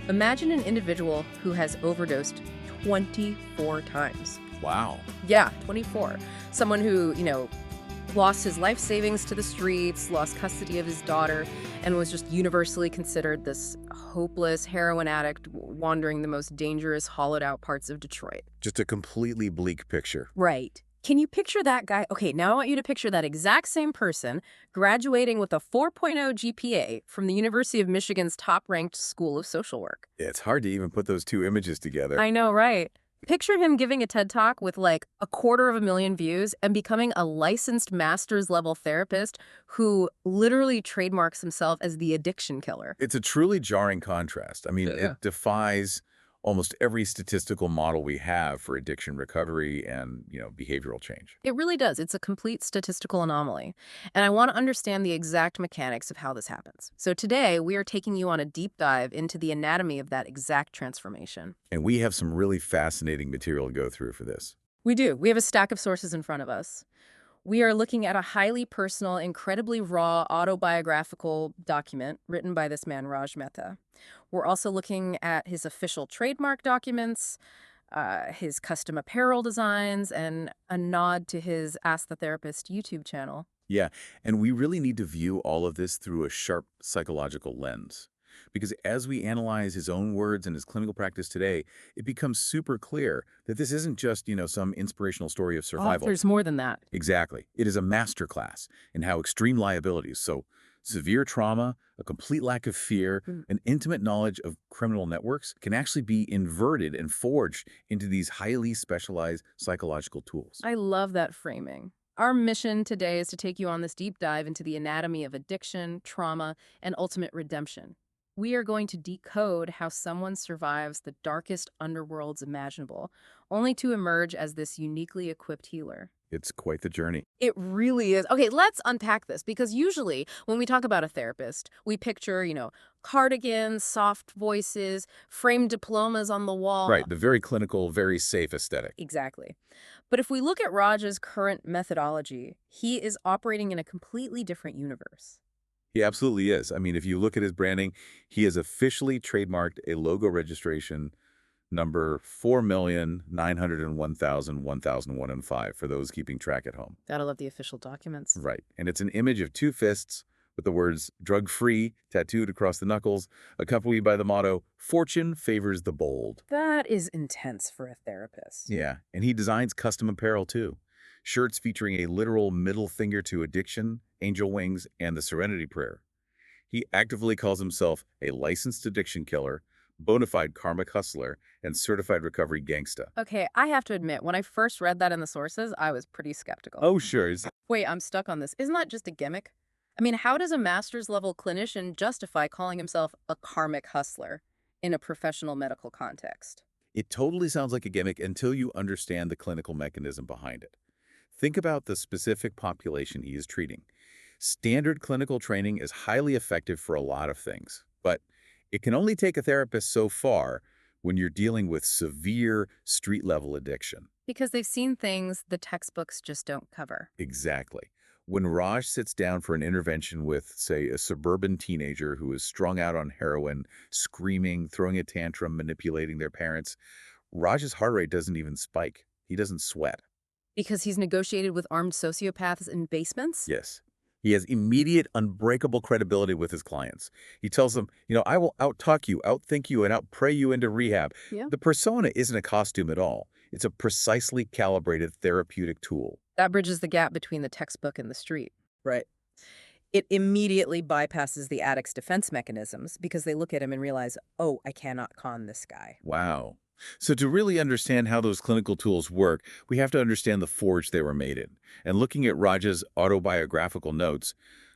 Imagine an individual who has overdosed 24 times. Wow. Yeah, 24. Someone who, lost his life savings to the streets, lost custody of his daughter, and was just universally considered this hopeless heroin addict wandering the most dangerous, hollowed-out parts of Detroit. Just a completely bleak picture. Right. Can you picture that guy? Okay, now I want you to picture that exact same person graduating with a 4.0 GPA from the University of Michigan's top-ranked School of Social Work. It's hard to even put those two images together. I know, right? Picture him giving a TED Talk with like 250,000 views and becoming a licensed master's level therapist who literally trademarks himself as the addiction killer. It's a truly jarring contrast. I mean, it defies almost every statistical model we have for addiction recovery and, behavioral change. It really does. It's a complete statistical anomaly. And I want to understand the exact mechanics of how this happens. So today, we are taking you on a deep dive into the anatomy of that exact transformation. And we have some really fascinating material to go through for this. We do. We have a stack of sources in front of us. We are looking at a highly personal, incredibly raw autobiographical document written by this man, Raj Mehta. We're also looking at his official trademark documents, his custom apparel designs, and a nod to his Ask the Therapist YouTube channel. Yeah, and we really need to view all of this through a sharp psychological lens. Because as we analyze his own words and his clinical practice today, it becomes super clear that this isn't just, some inspirational story of survival. There's more than that. Exactly. It is a masterclass in how extreme liabilities, so severe trauma, a complete lack of fear, an intimate knowledge of criminal networks can actually be inverted and forged into these highly specialized psychological tools. I love that framing. Our mission today is to take you on this deep dive into the anatomy of addiction, trauma, and ultimate redemption. We are going to decode how someone survives the darkest underworlds imaginable, only to emerge as this uniquely equipped healer. It's quite the journey. It really is. Okay, let's unpack this, because usually when we talk about a therapist, we picture, cardigans, soft voices, framed diplomas on the wall. Right, the very clinical, very safe aesthetic. Exactly. But if we look at Raj's current methodology, he is operating in a completely different universe. He absolutely is. I mean, if you look at his branding, he has officially trademarked a logo registration number 4,901,1005 for those keeping track at home. Gotta love the official documents. Right. And it's an image of two fists with the words drug-free tattooed across the knuckles, accompanied by the motto, "Fortune favors the bold." That is intense for a therapist. Yeah. And he designs custom apparel, too. Shirts featuring a literal middle finger to addiction, angel wings, and the Serenity Prayer. He actively calls himself a licensed addiction killer, bona fide karmic hustler, and certified recovery gangsta. Okay, I have to admit, when I first read that in the sources, I was pretty skeptical. Oh, sure. Wait, I'm stuck on this. Isn't that just a gimmick? I mean, how does a master's level clinician justify calling himself a karmic hustler in a professional medical context? It totally sounds like a gimmick until you understand the clinical mechanism behind it. Think about the specific population he is treating. Standard clinical training is highly effective for a lot of things, but it can only take a therapist so far when you're dealing with severe street-level addiction. Because they've seen things the textbooks just don't cover. Exactly. When Raj sits down for an intervention with, say, a suburban teenager who is strung out on heroin, screaming, throwing a tantrum, manipulating their parents, Raj's heart rate doesn't even spike. He doesn't sweat. Because he's negotiated with armed sociopaths in basements? Yes. He has immediate, unbreakable credibility with his clients. He tells them, I will out-talk you, out-think you, and out-pray you into rehab. Yeah. The persona isn't a costume at all. It's a precisely calibrated therapeutic tool. That bridges the gap between the textbook and the street. Right. It immediately bypasses the addict's defense mechanisms because they look at him and realize, oh, I cannot con this guy. Wow. So to really understand how those clinical tools work, we have to understand the forge they were made in. And looking at Raj's autobiographical notes,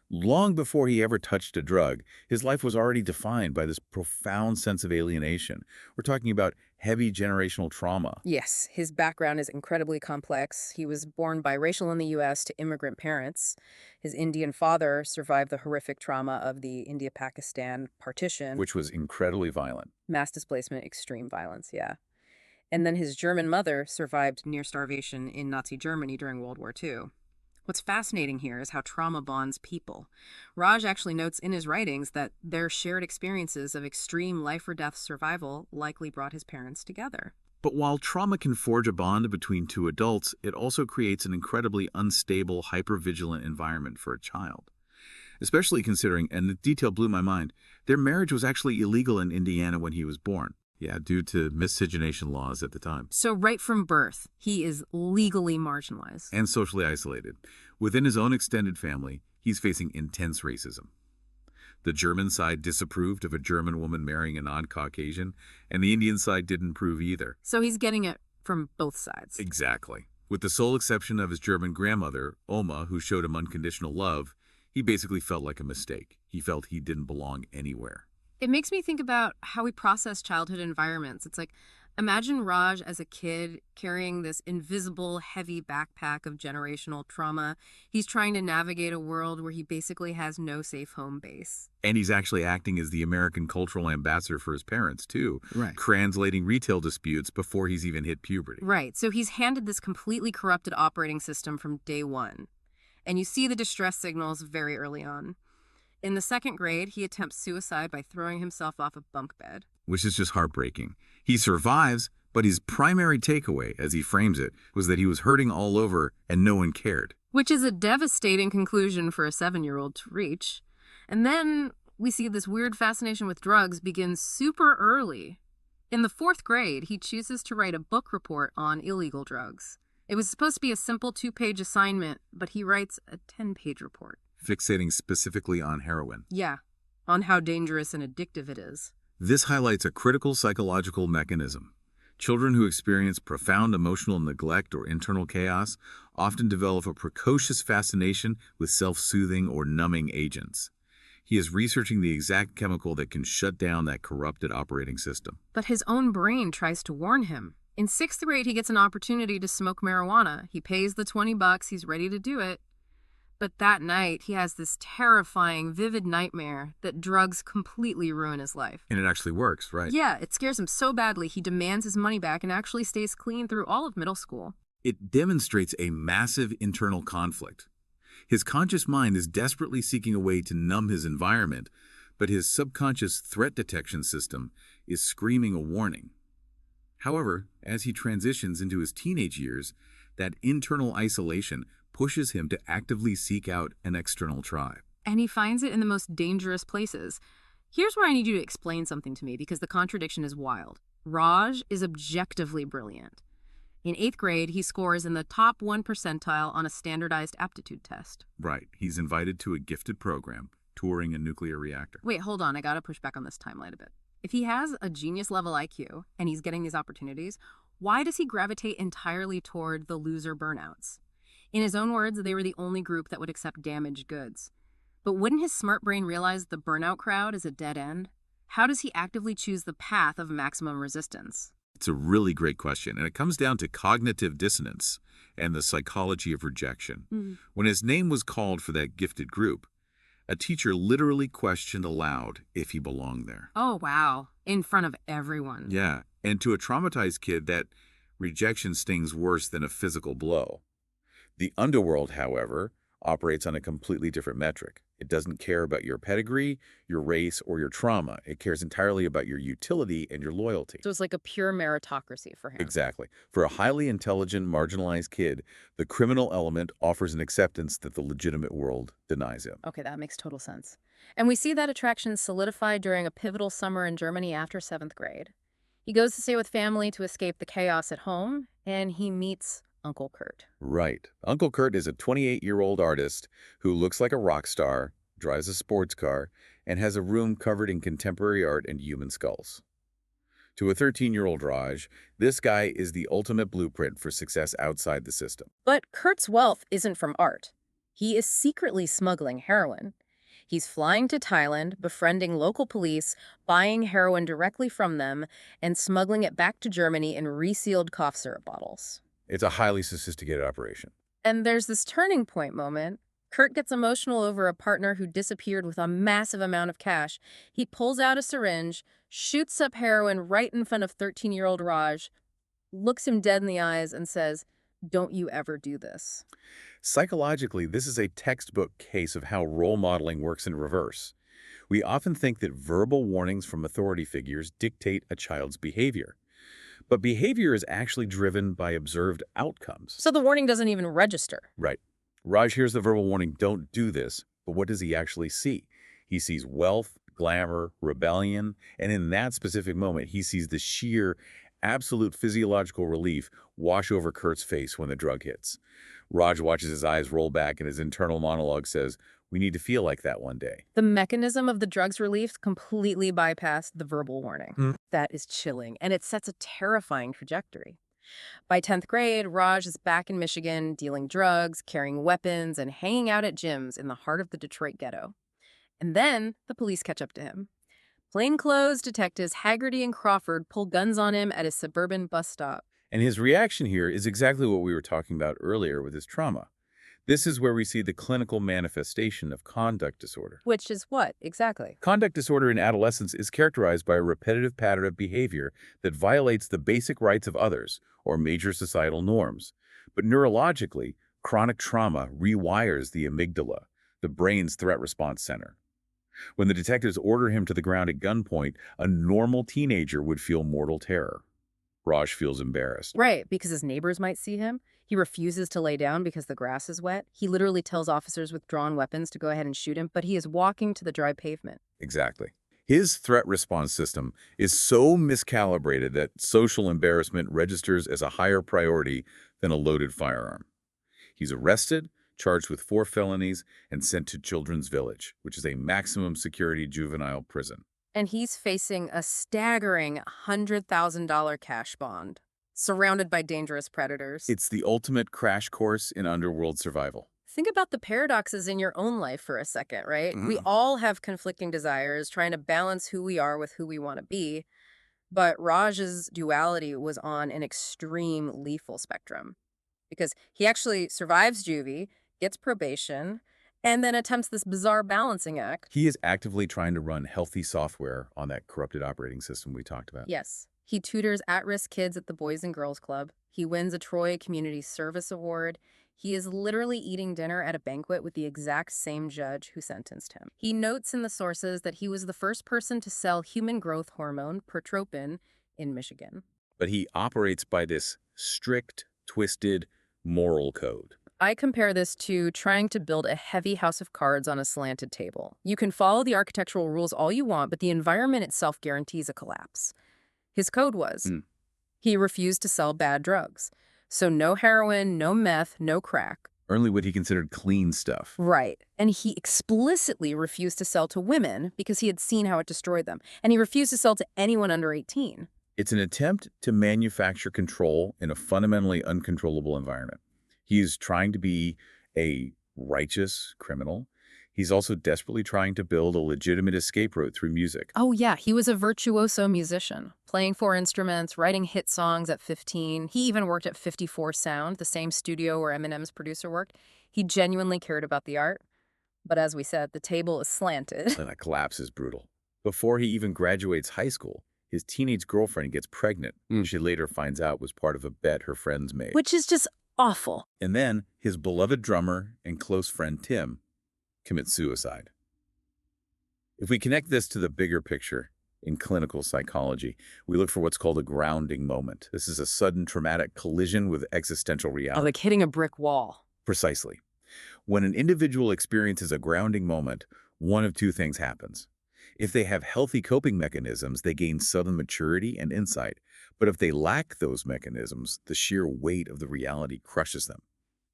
long before he ever touched a drug, his life was already defined by this profound sense of alienation. We're talking about heavy generational trauma. Yes, his background is incredibly complex. He was born biracial in the U.S. to immigrant parents. His Indian father survived the horrific trauma of the India-Pakistan partition. Which was incredibly violent. Mass displacement, extreme violence, yeah. And then his German mother survived near starvation in Nazi Germany during World War II. What's fascinating here is how trauma bonds people. Raj actually notes in his writings that their shared experiences of extreme life or death survival likely brought his parents together. But while trauma can forge a bond between two adults, it also creates an incredibly unstable, hypervigilant environment for a child. Especially considering, and the detail blew my mind, their marriage was actually illegal in Indiana when he was born. Yeah, due to miscegenation laws at the time. So, right from birth, he is legally marginalized. And socially isolated. Within his own extended family, he's facing intense racism. The German side disapproved of a German woman marrying a non-Caucasian, and the Indian side didn't approve either. So, he's getting it from both sides. Exactly. With the sole exception of his German grandmother, Oma, who showed him unconditional love, he basically felt like a mistake. He felt he didn't belong anywhere. It makes me think about how we process childhood environments. It's like, imagine Raj as a kid carrying this invisible, heavy backpack of generational trauma. He's trying to navigate a world where he basically has no safe home base. And he's actually acting as the American cultural ambassador for his parents, too. Right. Translating retail disputes before he's even hit puberty. Right. So he's handed this completely corrupted operating system from day one. And you see the distress signals very early on. In the second grade, he attempts suicide by throwing himself off a bunk bed. Which is just heartbreaking. He survives, but his primary takeaway, as he frames it, was that he was hurting all over and no one cared. Which is a devastating conclusion for a 7-year-old to reach. And then we see this weird fascination with drugs begin super early. In the fourth grade, he chooses to write a book report on illegal drugs. It was supposed to be a simple 2-page assignment, but he writes a 10-page report. Fixating specifically on heroin. Yeah, on how dangerous and addictive it is. This highlights a critical psychological mechanism. Children who experience profound emotional neglect or internal chaos often develop a precocious fascination with self-soothing or numbing agents. He is researching the exact chemical that can shut down that corrupted operating system. But his own brain tries to warn him. In 6th grade, he gets an opportunity to smoke marijuana. He pays the $20, he's ready to do it. But that night, he has this terrifying, vivid nightmare that drugs completely ruin his life. And it actually works, right? Yeah, it scares him so badly he demands his money back and actually stays clean through all of middle school. It demonstrates a massive internal conflict. His conscious mind is desperately seeking a way to numb his environment, but his subconscious threat detection system is screaming a warning. However, as he transitions into his teenage years, that internal isolation pushes him to actively seek out an external tribe. And he finds it in the most dangerous places. Here's where I need you to explain something to me because the contradiction is wild. Raj is objectively brilliant. In 8th grade, he scores in the top 1 percentile on a standardized aptitude test. Right. He's invited to a gifted program, touring a nuclear reactor. Wait, hold on. I gotta push back on this timeline a bit. If he has a genius-level IQ and he's getting these opportunities, why does he gravitate entirely toward the loser burnouts? In his own words, they were the only group that would accept damaged goods. But wouldn't his smart brain realize the burnout crowd is a dead end? How does he actively choose the path of maximum resistance? It's a really great question, and it comes down to cognitive dissonance and the psychology of rejection. When his name was called for that gifted group, a teacher literally questioned aloud if he belonged there. Oh, wow. In front of everyone. Yeah, and to a traumatized kid, that rejection stings worse than a physical blow. The underworld, however, operates on a completely different metric. It doesn't care about your pedigree, your race, or your trauma. It cares entirely about your utility and your loyalty. So it's like a pure meritocracy for him. Exactly. For a highly intelligent, marginalized kid, the criminal element offers an acceptance that the legitimate world denies him. Okay, that makes total sense. And we see that attraction solidified during a pivotal summer in Germany after 7th grade. He goes to stay with family to escape the chaos at home, and he meets Uncle Kurt. Right. Uncle Kurt is a 28-year-old artist who looks like a rock star, drives a sports car, and has a room covered in contemporary art and human skulls. To a 13-year-old Raj, this guy is the ultimate blueprint for success outside the system. But Kurt's wealth isn't from art. He is secretly smuggling heroin. He's flying to Thailand, befriending local police, buying heroin directly from them, and smuggling it back to Germany in resealed cough syrup bottles. It's a highly sophisticated operation. And there's this turning point moment. Kurt gets emotional over a partner who disappeared with a massive amount of cash. He pulls out a syringe, shoots up heroin right in front of 13-year-old Raj, looks him dead in the eyes, and says, Don't you ever do this. Psychologically, this is a textbook case of how role modeling works in reverse. We often think that verbal warnings from authority figures dictate a child's behavior. But behavior is actually driven by observed outcomes. So the warning doesn't even register. Right. Raj hears the verbal warning, don't do this, but what does he actually see? He sees wealth, glamour, rebellion, and in that specific moment, he sees the sheer, absolute physiological relief wash over Kurt's face when the drug hits. Raj watches his eyes roll back and his internal monologue says, we need to feel like that one day. The mechanism of the drug's relief completely bypassed the verbal warning. Hmm. That is chilling, and it sets a terrifying trajectory. By 10th grade, Raj is back in Michigan, dealing drugs, carrying weapons, and hanging out at gyms in the heart of the Detroit ghetto. And then the police catch up to him. Plainclothes detectives Haggerty and Crawford pull guns on him at his suburban bus stop. And his reaction here is exactly what we were talking about earlier with his trauma. This is where we see the clinical manifestation of conduct disorder. Which is what, exactly? Conduct disorder in adolescence is characterized by a repetitive pattern of behavior that violates the basic rights of others or major societal norms. But neurologically, chronic trauma rewires the amygdala, the brain's threat response center. When the detectives order him to the ground at gunpoint, a normal teenager would feel mortal terror. Raj feels embarrassed. Right, because his neighbors might see him. He refuses to lay down because the grass is wet. He literally tells officers with drawn weapons to go ahead and shoot him, but he is walking to the dry pavement. Exactly. His threat response system is so miscalibrated that social embarrassment registers as a higher priority than a loaded firearm. He's arrested, charged with 4 felonies, and sent to Children's Village, which is a maximum security juvenile prison. And he's facing a staggering $100,000 cash bond, surrounded by dangerous predators. It's the ultimate crash course in underworld survival. Think about the paradoxes in your own life for a second, right? We all have conflicting desires, trying to balance who we are with who we want to be. But Raj's duality was on an extreme lethal spectrum because he actually survives juvie, gets probation, and then attempts this bizarre balancing act. He is actively trying to run healthy software on that corrupted operating system we talked about. Yes, he tutors at-risk kids at the Boys and Girls Club. He wins a Troy Community Service Award. He is literally eating dinner at a banquet with the exact same judge who sentenced him. He notes in the sources that he was the first person to sell human growth hormone, Pertropin, in Michigan. But he operates by this strict, twisted moral code. I compare this to trying to build a heavy house of cards on a slanted table. You can follow the architectural rules all you want, but the environment itself guarantees a collapse. His code was, he refused to sell bad drugs. So no heroin, no meth, no crack. Only what he considered clean stuff. Right. And he explicitly refused to sell to women because he had seen how it destroyed them. And he refused to sell to anyone under 18. It's an attempt to manufacture control in a fundamentally uncontrollable environment. He's trying to be a righteous criminal. He's also desperately trying to build a legitimate escape route through music. Oh, yeah. He was a virtuoso musician, playing 4 instruments, writing hit songs at 15. He even worked at 54 Sound, the same studio where Eminem's producer worked. He genuinely cared about the art. But as we said, the table is slanted. And a collapse is brutal. Before he even graduates high school, his teenage girlfriend gets pregnant. She later finds out was part of a bet her friends made. Which is just awful. And then his beloved drummer and close friend Tim commits suicide. If we connect this to the bigger picture in clinical psychology, we look for what's called a grounding moment. This is a sudden traumatic collision with existential reality. Like hitting a brick wall. Precisely. When an individual experiences a grounding moment, one of 2 things happens. If they have healthy coping mechanisms, they gain sudden maturity and insight. But if they lack those mechanisms, the sheer weight of the reality crushes them,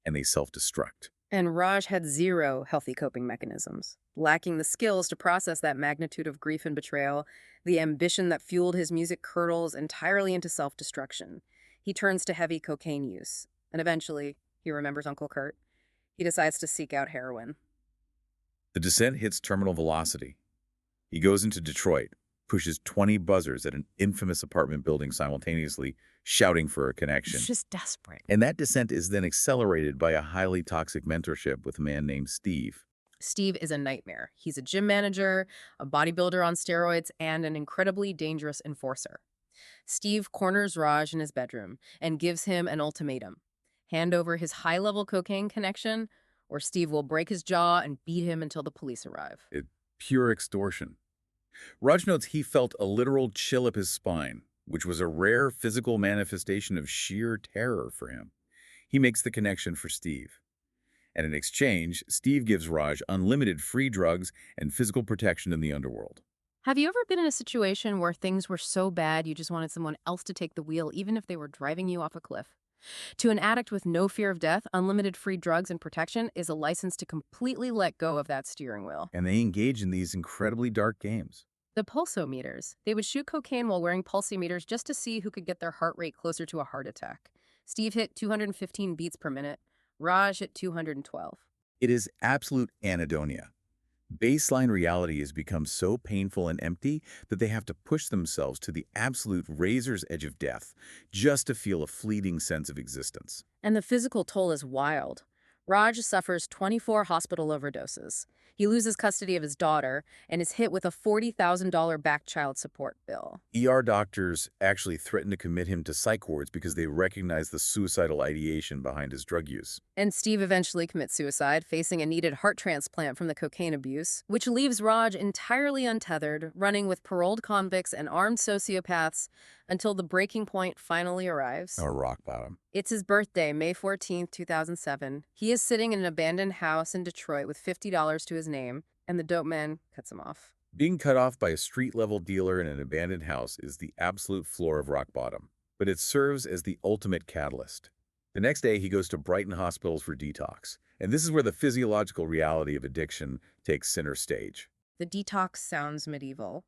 and they self-destruct. And Raj had 0 healthy coping mechanisms, lacking the skills to process that magnitude of grief and betrayal. The ambition that fueled his music curdles entirely into self-destruction. He turns to heavy cocaine use, and eventually, he remembers Uncle Kurt. He decides to seek out heroin. The descent hits terminal velocity. He goes into Detroit, pushes 20 buzzers at an infamous apartment building simultaneously, shouting for a connection. It's just desperate. And that descent is then accelerated by a highly toxic mentorship with a man named Steve. Steve is a nightmare. He's a gym manager, a bodybuilder on steroids, and an incredibly dangerous enforcer. Steve corners Raj in his bedroom and gives him an ultimatum. hand over his high-level cocaine connection, or Steve will break his jaw and beat him until the police arrive. It, pure extortion. Raj notes he felt a literal chill up his spine, which was a rare physical manifestation of sheer terror for him. He makes the connection for Steve. And in exchange, Steve gives Raj unlimited free drugs and physical protection in the underworld. Have you ever been in a situation where things were so bad you just wanted someone else to take the wheel, even if they were driving you off a cliff? To an addict with no fear of death, unlimited free drugs and protection is a license to completely let go of that steering wheel. And they engage in these incredibly dark games. The pulsometers. They would shoot cocaine while wearing pulsometers just to see who could get their heart rate closer to a heart attack. Steve hit 215 beats per minute. Raj hit 212. It is absolute anhedonia. Baseline reality has become so painful and empty that they have to push themselves to the absolute razor's edge of death just to feel a fleeting sense of existence. And the physical toll is wild. Raj suffers 24 hospital overdoses. He loses custody of his daughter and is hit with a $40,000 back child support bill. Doctors actually threaten to commit him to psych wards because they recognize the suicidal ideation behind his drug use. And Steve eventually commits suicide, facing a needed heart transplant from the cocaine abuse, which leaves Raj entirely untethered, running with paroled convicts and armed sociopaths until the breaking point finally arrives. Or rock bottom. It's his birthday, May 14th, 2007. He is sitting in an abandoned house in Detroit with $50 to his name, and the dope man cuts him off. Being cut off by a street-level dealer in an abandoned house is the absolute floor of rock bottom, but it serves as the ultimate catalyst. The next day, he goes to Brighton hospitals for detox, and this is where the physiological reality of addiction takes center stage. The detox sounds medieval.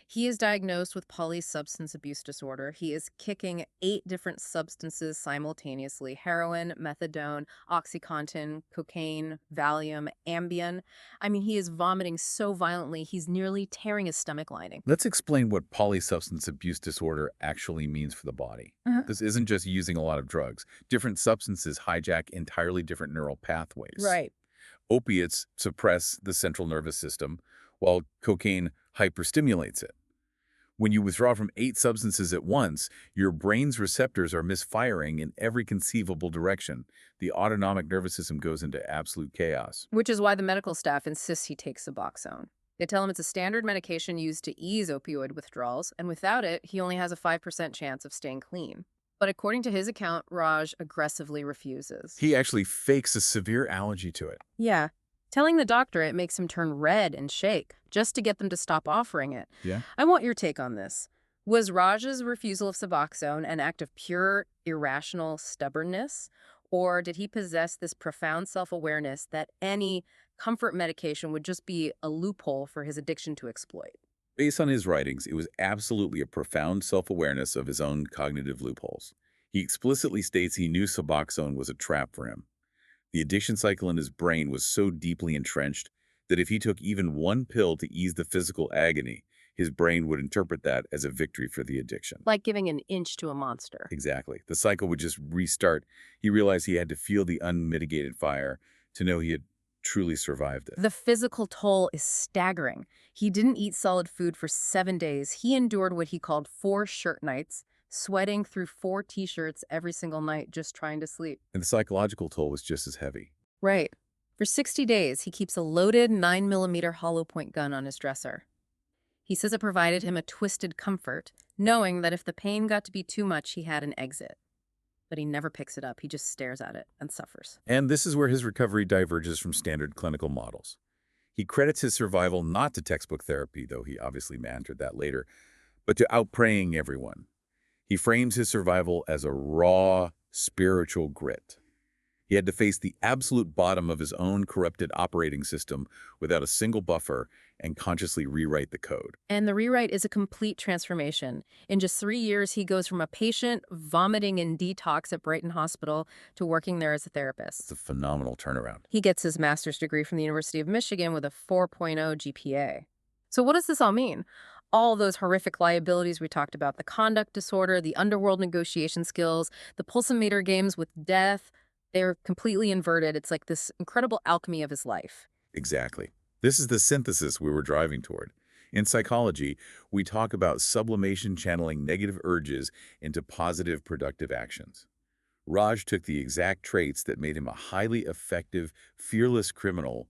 He is diagnosed with polysubstance abuse disorder. He is kicking 8 different substances simultaneously: heroin, methadone, OxyContin, cocaine, Valium, Ambien. I mean, he is vomiting so violently, he's nearly tearing his stomach lining. Let's explain what polysubstance abuse disorder actually means for the body. This isn't just using a lot of drugs. Different substances hijack entirely different neural pathways. Right. Opiates suppress the central nervous system, while cocaine hyperstimulates it. When you withdraw from 8 substances at once, your brain's receptors are misfiring in every conceivable direction. The autonomic nervous system goes into absolute chaos. Which is why the medical staff insists he takes Suboxone. They tell him it's a standard medication used to ease opioid withdrawals, and without it, he only has a 5% chance of staying clean. But according to his account, Raj aggressively refuses. He actually fakes a severe allergy to it. Yeah, telling the doctor it makes him turn red and shake, just to get them to stop offering it. Yeah? I want your take on this. Was Raj's refusal of Suboxone an act of pure, irrational stubbornness? Or did he possess this profound self-awareness that any comfort medication would just be a loophole for his addiction to exploit? Based on his writings, it was absolutely a profound self-awareness of his own cognitive loopholes. He explicitly states he knew Suboxone was a trap for him. The addiction cycle in his brain was so deeply entrenched that if he took even one pill to ease the physical agony, his brain would interpret that as a victory for the addiction. Like giving an inch to a monster. Exactly. The cycle would just restart. He realized he had to feel the unmitigated fire to know he had truly survived it. The physical toll is staggering. He didn't eat solid food for 7 days. He endured what he called 4 shirt nights, sweating through 4 t-shirts every single night just trying to sleep. And the psychological toll was just as heavy. Right. For 60 days, he keeps a loaded 9mm hollow point gun on his dresser. He says it provided him a twisted comfort, knowing that if the pain got to be too much, he had an exit. But he never picks it up. He just stares at it and suffers. And this is where his recovery diverges from standard clinical models. He credits his survival not to textbook therapy, though he obviously mentored that later, but to outpraying everyone. He frames his survival as a raw, spiritual grit. He had to face the absolute bottom of his own corrupted operating system without a single buffer and consciously rewrite the code. And the rewrite is a complete transformation. In just 3 years, he goes from a patient vomiting in detox at Brighton Hospital to working there as a therapist. It's a phenomenal turnaround. He gets his master's degree from the University of Michigan with a 4.0 GPA. So what does this all mean? All those horrific liabilities we talked about, the conduct disorder, the underworld negotiation skills, the pulsometer games with death, they're completely inverted. It's like this incredible alchemy of his life. Exactly. This is the synthesis we were driving toward. In psychology, we talk about sublimation channeling negative urges into positive, productive actions. Raj took the exact traits that made him a highly effective, fearless criminal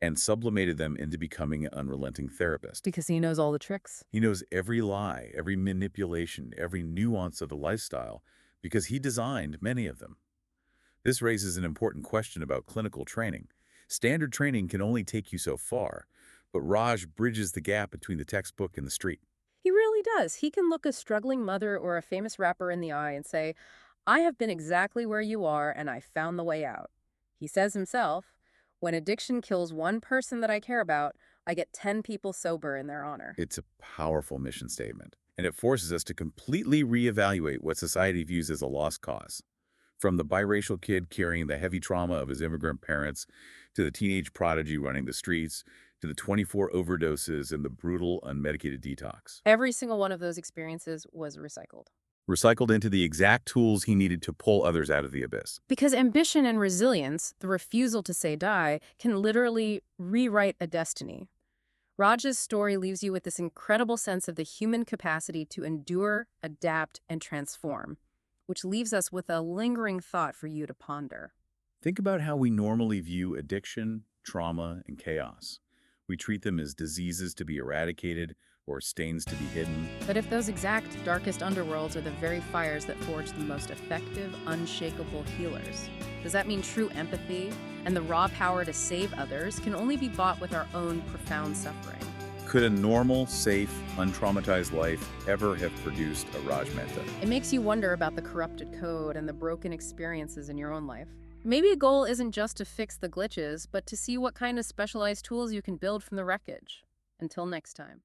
and sublimated them into becoming an unrelenting therapist. Because he knows all the tricks. He knows every lie, every manipulation, every nuance of the lifestyle because he designed many of them. This raises an important question about clinical training. Standard training can only take you so far, but Raj bridges the gap between the textbook and the street. He really does. He can look a struggling mother or a famous rapper in the eye and say, I have been exactly where you are and I found the way out. He says himself, when addiction kills one person that I care about, I get 10 people sober in their honor. It's a powerful mission statement, and it forces us to completely reevaluate what society views as a lost cause. From the biracial kid carrying the heavy trauma of his immigrant parents, to the teenage prodigy running the streets, to the 24 overdoses and the brutal unmedicated detox. Every single one of those experiences was recycled. Recycled into the exact tools he needed to pull others out of the abyss. Because ambition and resilience, the refusal to say die, can literally rewrite a destiny. Raj's story leaves you with this incredible sense of the human capacity to endure, adapt, and transform, which leaves us with a lingering thought for you to ponder. Think about how we normally view addiction, trauma, and chaos. We treat them as diseases to be eradicated or stains to be hidden. But if those exact darkest underworlds are the very fires that forge the most effective, unshakable healers, does that mean true empathy and the raw power to save others can only be bought with our own profound suffering? Could a normal, safe, untraumatized life ever have produced a Raj Mehta? It makes you wonder about the corrupted code and the broken experiences in your own life. Maybe a goal isn't just to fix the glitches, but to see what kind of specialized tools you can build from the wreckage. Until next time.